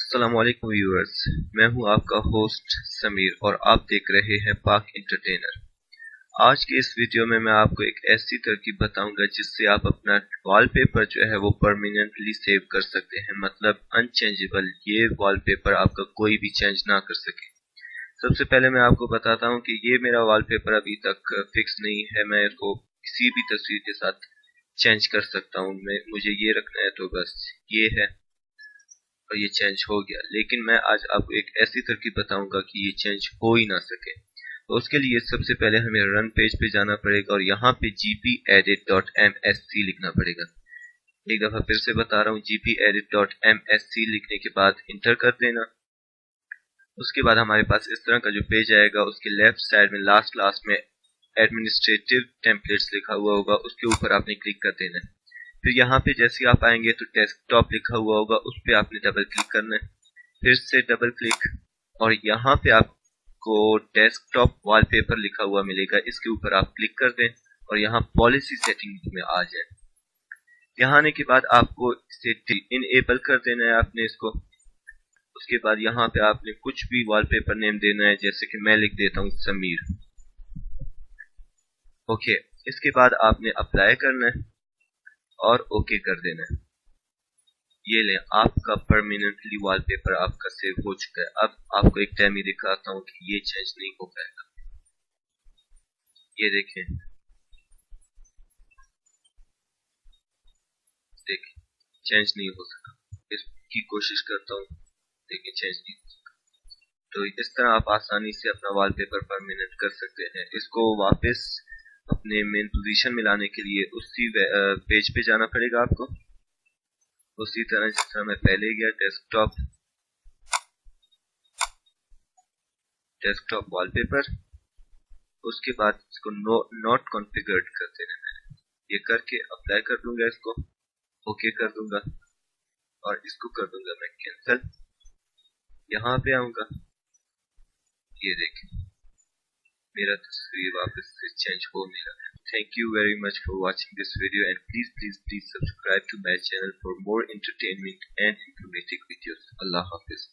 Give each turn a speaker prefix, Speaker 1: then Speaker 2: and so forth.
Speaker 1: अस्सलाम वालेकुम व्यूअर्स, मैं हूं आपका होस्ट समीर और आप देख रहे हैं पाक एंटरटेनर। आज के इस वीडियो में मैं आपको एक ऐसी तरकीब बताऊंगा जिससे आप अपना वॉलपेपर जो है वो परमानेंटली सेव कर सकते हैं, मतलब अनचेंजेबल। ये वॉलपेपर आपका कोई भी चेंज ना कर सके। सबसे पहले मैं आपको बताता हूं कि ये मेरा वॉलपेपर अभी तक फिक्स नहीं है। मैं इसको किसी भी तस्वीर के साथ चेंज कर सकता हूं। मुझे ये रखना है तो बस ये है और ये चेंज हो गया। लेकिन मैं आज आपको एक ऐसी तरकीब बताऊंगा कि ये चेंज हो ही ना सके। तो उसके लिए सबसे पहले हमें रन पेज पे जाना पड़ेगा और यहाँ पे gpedit.msc लिखना पड़ेगा। एक दफा फिर से बता रहा हूँ, gpedit.msc लिखने के बाद इंटर कर देना। उसके बाद हमारे पास इस तरह का जो पेज आएगा, उसके लेफ्ट साइड में लास्ट में एडमिनिस्ट्रेटिव टेम्पलेट्स लिखा हुआ होगा, उसके ऊपर आपने क्लिक कर देना है। फिर यहाँ पे जैसे आप आएंगे तो डेस्कटॉप लिखा हुआ होगा, उस पर आपने डबल क्लिक करना है। फिर से डबल क्लिक और यहाँ पे आपको डेस्कटॉप वॉलपेपर लिखा हुआ मिलेगा, इसके ऊपर आप क्लिक कर दें और यहाँ पॉलिसी सेटिंग में आ जाए। यहाँ आने के बाद आपको इसे इनेबल कर देना है आपने इसको। उसके बाद यहाँ पे आपने कुछ भी वॉलपेपर नेम देना है, जैसे कि मैं लिख देता हूँ समीर। ओके, इसके बाद आपने अप्लाई करना है और ओके कर देना है। ये लें, आपका परमानेंटली वॉलपेपर आपका सेव हो चुका है। अब आपको एक डेमो दिखाता हूँ कि ये चेंज नहीं हो पाएगा। ये देखें, चेंज नहीं हो सका। इसकी कोशिश करता हूँ, लेकिन चेंज नहीं हो सका। तो इस तरह आप आसानी से अपना वॉलपेपर परमानेंट कर सकते हैं। इसको वापस अपने मेन पोजीशन में लाने के लिए उसी पेज पे जाना पड़ेगा आपको, उसी तरह जिस तरह मैं पहले गया। डेस्कटॉप वॉलपेपर, उसके बाद इसको नॉट कॉन्फ़िगर्ड कर देना है। ये करके अप्लाई कर दूंगा, इसको ओके कर दूंगा और इसको कर दूंगा मैं कैंसिल। यहाँ पे आऊंगा, ये देखें मेरा तस्वीर वापस से चेंज हो मेरा है। Thank you very much for watching this video, and please subscribe to my channel for more entertainment and informative videos. Allah Hafiz.